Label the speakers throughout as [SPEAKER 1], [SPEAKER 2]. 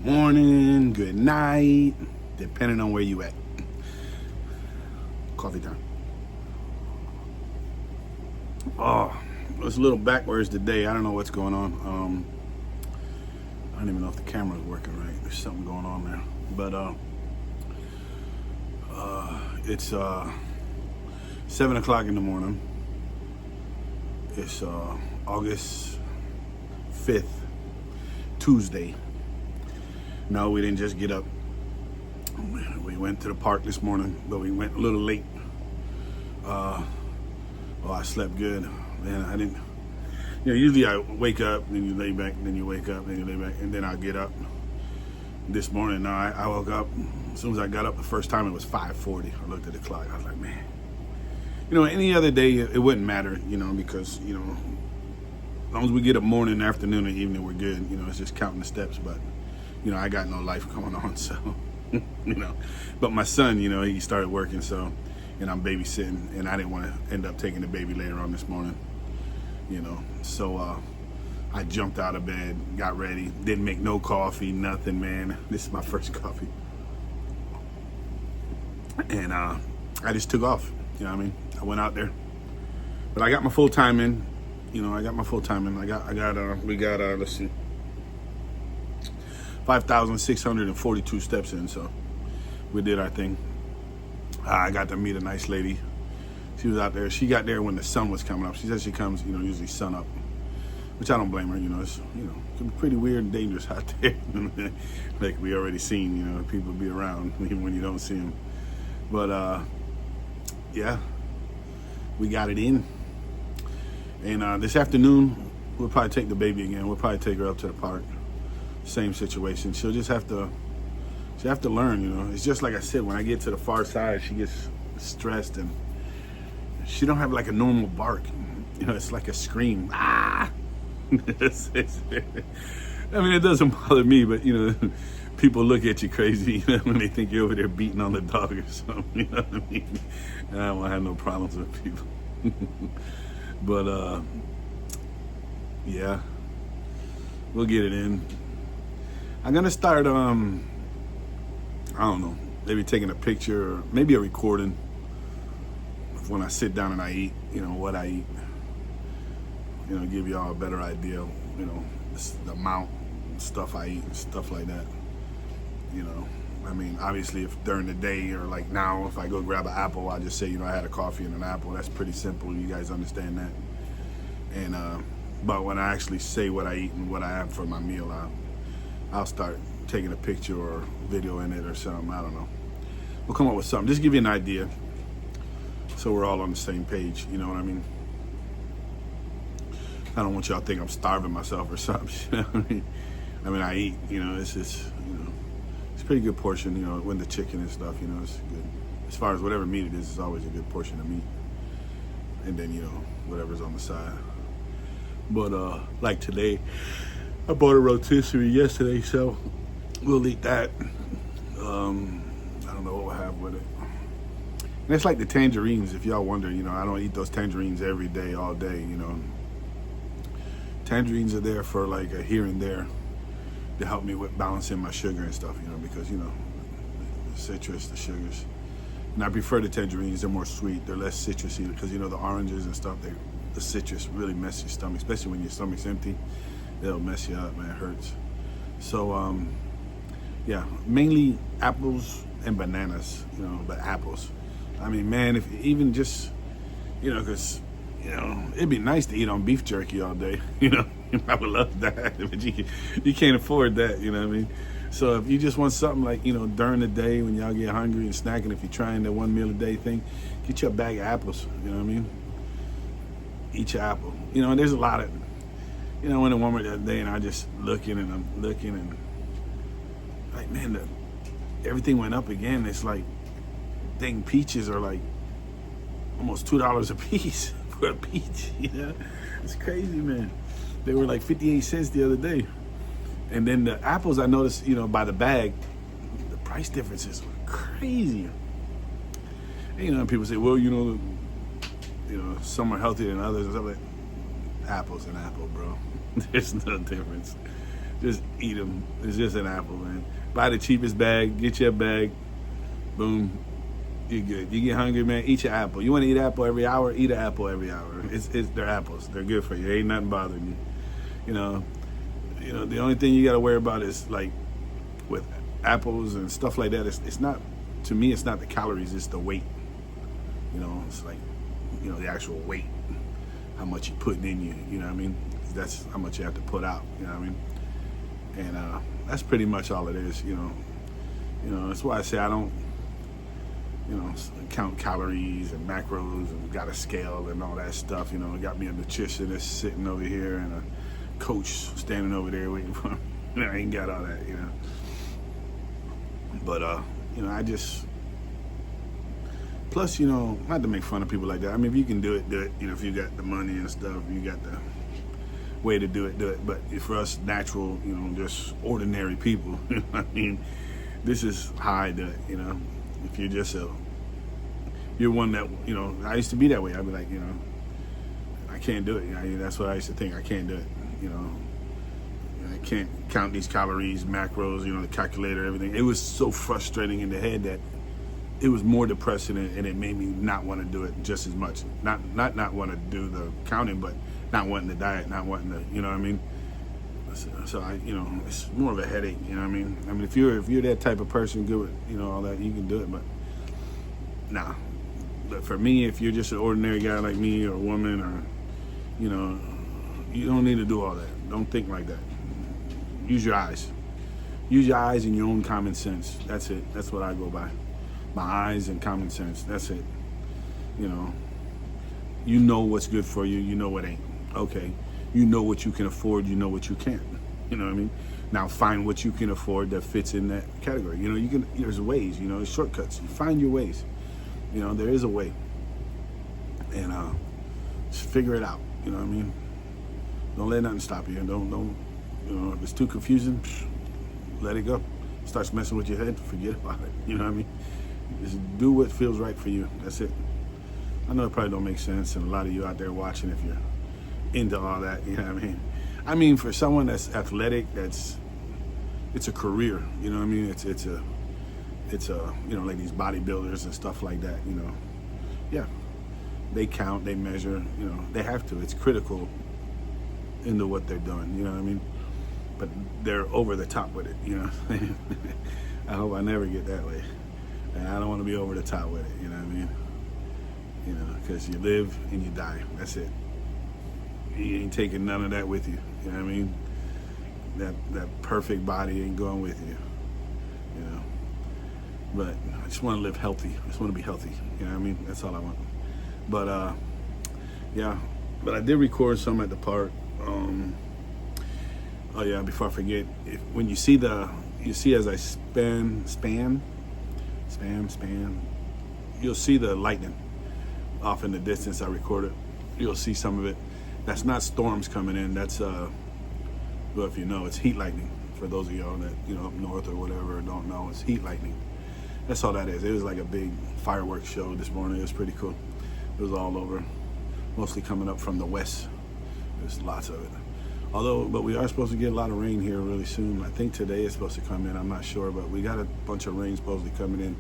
[SPEAKER 1] morning, good night, depending on where you at. Coffee time. Oh, it's a little backwards today. I don't know what's going on. I don't even know if the camera's working right. There's something going on there. But it's 7 o'clock in the morning. It's August 5th, Tuesday. No, we didn't just get up. We went to the park this morning, but we went a little late. I slept good. Man, I didn't, usually I wake up, then you lay back, then you wake up, then you lay back, and then I get up. This morning, no, I woke up, as soon as I got up the first time, it was 5:40. I looked at the clock, I was like, man. Any other day, it wouldn't matter, because, as long as we get up morning, afternoon, and evening, we're good. It's just counting the steps, but, I got no life going on, so, But my son, he started working, so, and I'm babysitting, and I didn't want to end up taking the baby later on this morning, So I jumped out of bed, got ready, didn't make no coffee, nothing, man. This is my first coffee. And I just took off, I went out there. But I got my full time in, we got, let's see, 5,642 steps in, so we did our thing. I got to meet a nice lady. She was out there. She got there when the sun was coming up. She says she comes, usually sun up, which I don't blame her. It's, it can be pretty weird and dangerous out there. Like we already seen, people be around even when you don't see them. But yeah, we got it in. And this afternoon, we'll probably take the baby again. We'll probably take her up to the park. Same situation. She'll just have to learn, It's just like I said, when I get to the far side, she gets stressed and she don't have like a normal bark. It's like a scream. Ah! It doesn't bother me, but, people look at you crazy, when they think you're over there beating on the dog or something, you know what I mean? And I don't have no problems with people. But, yeah, we'll get it in. I'm gonna start, I don't know, maybe taking a picture or maybe a recording of when I sit down and I eat, what I eat. Give y'all a better idea, the amount of stuff I eat and stuff like that. Obviously if during the day or like now, if I go grab an apple, I just say, I had a coffee and an apple. That's pretty simple. You guys understand that. And, but when I actually say what I eat and what I have for my meal, I'll start taking a picture or video in it or something. I don't know. We'll come up with something. Just give you an idea so we're all on the same page. You know what I mean? I don't want y'all to think I'm starving myself or something. You know what I mean? I eat, it's just, it's a pretty good portion, when the chicken and stuff, it's good. As far as whatever meat it is, it's always a good portion of meat. And then, whatever's on the side. But, like today, I bought a rotisserie yesterday, so we'll eat that. I don't know what we'll have with it. And it's like the tangerines, if y'all wonder, I don't eat those tangerines every day, all day, Tangerines are there for like a here and there to help me with balancing my sugar and stuff, because, the citrus, the sugars. And I prefer the tangerines, they're more sweet, they're less citrusy, because, the oranges and stuff, the citrus really mess your stomach, especially when your stomach's empty. It'll mess you up, man, it hurts. So, yeah, mainly apples and bananas, but apples. Man, if even just, because, it'd be nice to eat on beef jerky all day, I would love that, but you can't afford that, you know what I mean? So if you just want something like, during the day when y'all get hungry and snacking, if you're trying the one meal a day thing, get you a bag of apples, you know what I mean? Eat your apple. There's a lot of, when I went to Walmart the other day and I just looking and like, man, everything went up again. It's like, dang, peaches are like almost $2 a piece for a peach, It's crazy, man. They were like 58 cents the other day. And then the apples, I noticed, by the bag, the price differences were crazy. And, people say, well, some are healthier than others and stuff like that. Apple's an apple, bro. There's no difference. Just eat them. It's just an apple, man. Buy the cheapest bag. Get your bag. Boom. You're good. You get hungry, man. Eat your apple. You want to eat apple every hour? Eat an apple every hour. They're apples. They're good for you. Ain't nothing bothering you. The only thing you got to worry about is like with apples and stuff like that. It's not, to me, it's not the calories. It's the weight. It's like, the actual weight, how much you're putting in you. You know what I mean? That's how much you have to put out. You know what I mean? And that's pretty much all it is. That's why I say I don't, count calories and macros and got a scale and all that stuff. Got me a nutritionist sitting over here and a coach standing over there waiting for me. I ain't got all that, But, I just, plus, not to make fun of people like that. I mean, if you can do it, do it. If you got the money and stuff, you got the way to do it, do it. But for us natural, just ordinary people, I mean, this is how I do it, If you're just you're one that, I used to be that way. I'd be like, I can't do it. That's what I used to think. I can't do it, I can't count these calories, macros, the calculator, everything. It was so frustrating in the head that it was more depressing, and it made me not want to do it just as much. Not want to do the counting, but not wanting to diet, not wanting to, you know what I mean? So I, it's more of a headache, you know what I mean? I mean, if you're that type of person, good with, all that, you can do it, but nah. But for me, if you're just an ordinary guy like me or a woman or, you don't need to do all that. Don't think like that. Use your eyes. Use your eyes and your own common sense. That's it. That's what I go by. My eyes and common sense. That's it. You know what's good for you. You know what ain't. Okay. You know what you can afford. You know what you can't. You know what I mean? Now find what you can afford that fits in that category. There's ways, there's shortcuts. You find your ways. There is a way. And just figure it out. You know what I mean? Don't let nothing stop you. Don't if it's too confusing, let it go. Starts messing with your head, forget about it. You know what I mean? Just do what feels right for you. That's it. I know it probably don't make sense, and a lot of you out there watching, if you're into all that, you know what I mean? I mean, for someone that's athletic, it's a career. You know what I mean? It's a like these bodybuilders and stuff like that. Yeah, they count, they measure. They have to. It's critical into what they're doing. You know what I mean? But they're over the top with it. I hope I never get that way. And I don't want to be over the top with it, you know what I mean? Because you live and you die. That's it. You ain't taking none of that with you. You know what I mean? That perfect body ain't going with you. But I just want to live healthy. I just want to be healthy. You know what I mean? That's all I want. But yeah. But I did record some at the park. Oh yeah, before I forget, when you see as I spam, you'll see the lightning off in the distance. I recorded. You'll see some of it. That's not storms coming in. That's well, if you know, it's heat lightning. For those of y'all that up north or whatever don't know, it's heat lightning. That's all that is. It was like a big fireworks show this morning. It was pretty cool. It was all over, mostly coming up from the west. There's lots of it. But we are supposed to get a lot of rain here really soon. I think today is supposed to come in. I'm not sure, but we got a bunch of rain supposedly coming in.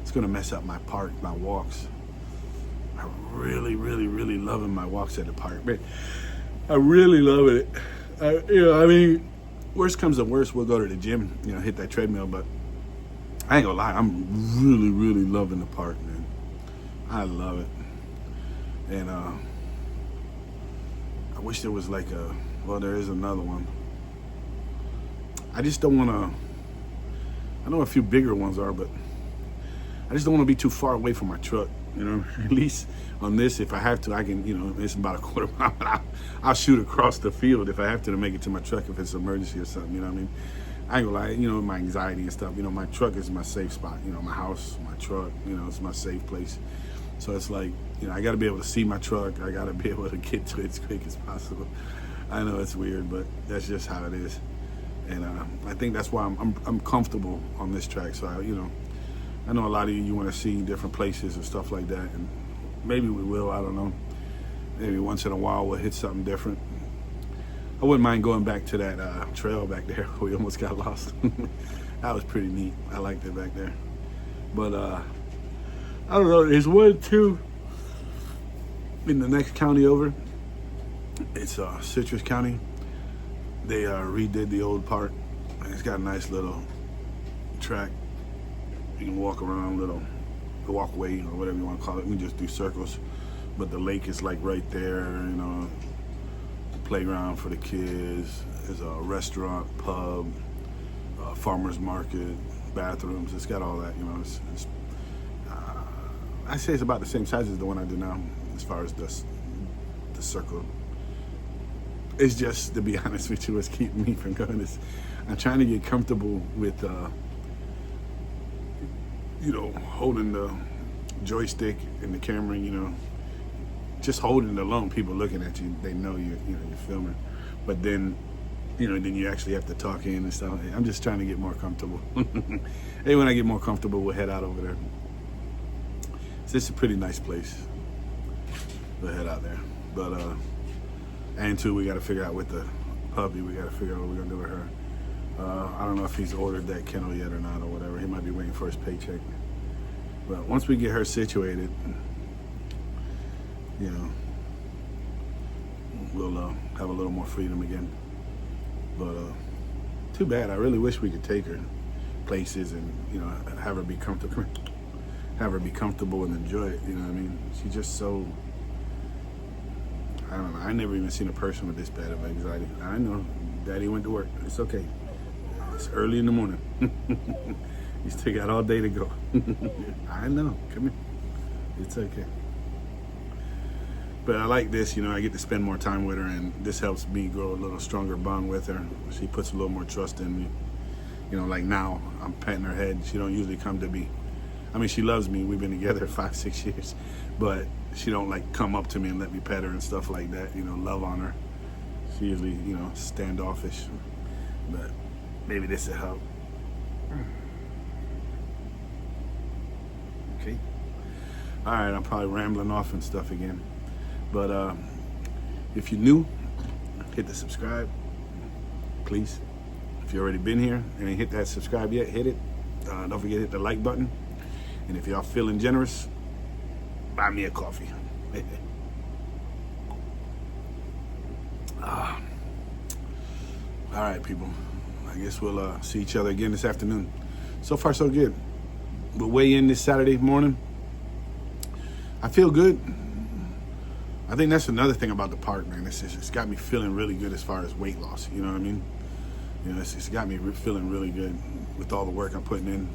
[SPEAKER 1] It's going to mess up my park, my walks. I'm really, really, really loving my walks at the park. Man, I really love it. I mean, worst comes to worst, we'll go to the gym, hit that treadmill. But I ain't gonna lie, I'm really, really loving the park, man. I love it. And I wish there was well, there is another one. I just don't want to, I know a few bigger ones are, but I just don't want to be too far away from my truck, At least on this, if I have to, I can, it's about a quarter mile, but I'll shoot across the field if I have to make it to my truck if it's an emergency or something, you know what I mean? I ain't gonna lie, my anxiety and stuff, my truck is my safe spot, my house, my truck, it's my safe place. So it's like, I gotta be able to see my truck. I gotta be able to get to it as quick as possible. I know it's weird, but that's just how it is. And I think that's why I'm comfortable on this track. So I know a lot of you want to see different places and stuff like that, and maybe we will. I don't know. Maybe once in a while we'll hit something different. I wouldn't mind going back to that trail back there where we almost got lost. That was pretty neat. I liked it back there. But I don't know, there's one too in the next county over. It's Citrus County. They redid the old part. It's got a nice little track. You can walk around, little walkway or whatever you want to call it. We can just do circles. But the lake is like right there, you know. Playground for the kids. There's a restaurant, pub, farmer's market, bathrooms. It's got all that, you know. I say it's about the same size as the one I do now, as far as the circle. It's just, to be honest with you, what's keeping me from going is I'm trying to get comfortable with, you know, holding the joystick and the camera, you know. Just holding it alone, people looking at you, they know you're filming. But then, you know, then you actually have to talk in and stuff. I'm just trying to get more comfortable. Hey, when I get more comfortable, we'll head out over there. So it's a pretty nice place. We'll head out there. But, and two, we got to figure out with the puppy, we got to figure out what we're going to do with her. I don't know if he's ordered that kennel yet or not or whatever. He might be waiting for his paycheck. But once we get her situated, you know, we'll have a little more freedom again. But too bad. I really wish we could take her places and, you know, have her be comfortable and enjoy it. You know what I mean? She's just so, I don't know. I never even seen a person with this bad of anxiety. I know, Daddy went to work. It's okay. It's early in the morning. You still got all day to go. I know. Come here. It's okay. But I like this, you know, I get to spend more time with her, and this helps me grow a little stronger bond with her. She puts a little more trust in me. You know, like now, I'm petting her head. She don't usually come to me. I mean, she loves me. We've been together 5-6 years. But she don't, like, come up to me and let me pet her and stuff like that, you know, love on her. She usually, you know, standoffish. But maybe this will help. Okay. All right, I'm probably rambling off and stuff again. But if you're new, hit the subscribe, please. If you've already been here and ain't hit that subscribe yet, hit it. Don't forget to hit the like button. And if y'all feeling generous, buy me a coffee. All right, people. I guess we'll see each other again this afternoon. So far, so good. We'll weigh in this Saturday morning. I feel good. I think that's another thing about the park, man. It's got me feeling really good as far as weight loss. You know what I mean? You know, it's got me feeling really good with all the work I'm putting in.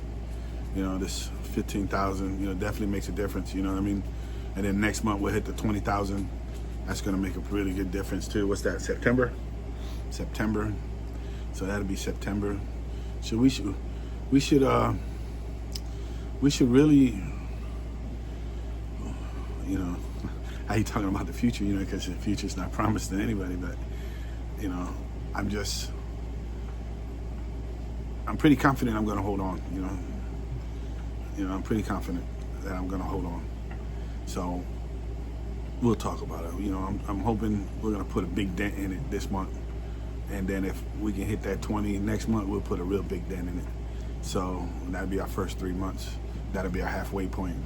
[SPEAKER 1] You know, this 15,000, you know, definitely makes a difference. You know what I mean? And then next month we'll hit the 20,000. That's gonna make a really good difference too. What's that? September. So that'll be September. So we should really, you know. I hate talking about the future, you know, because the future's not promised to anybody, but, you know, I'm pretty confident I'm going to hold on, you know. I'm pretty confident that I'm going to hold on. So we'll talk about it. You know, I'm hoping we're going to put a big dent in it this month. And then if we can hit that 20 next month, we'll put a real big dent in it. So that'll be our first 3 months. That'll be our halfway point.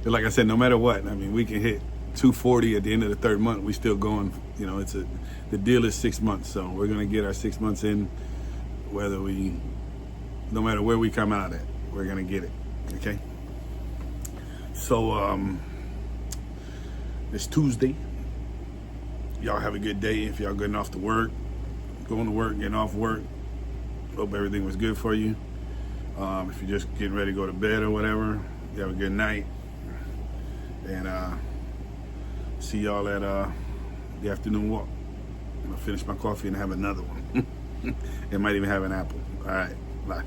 [SPEAKER 1] Like I said, no matter what, I mean, we can hit 240 at the end of the 3rd month. We still going, you know, the deal is 6 months. So we're going to get our 6 months in, no matter where we come out at, we're going to get it. Okay. So, it's Tuesday. Y'all have a good day. If y'all getting off to work, going to work, getting off work, hope everything was good for you. If you're just getting ready to go to bed or whatever, you have a good night. And see y'all at the afternoon walk. I'm gonna finish my coffee and have another one. It might even have an apple. All right, bye.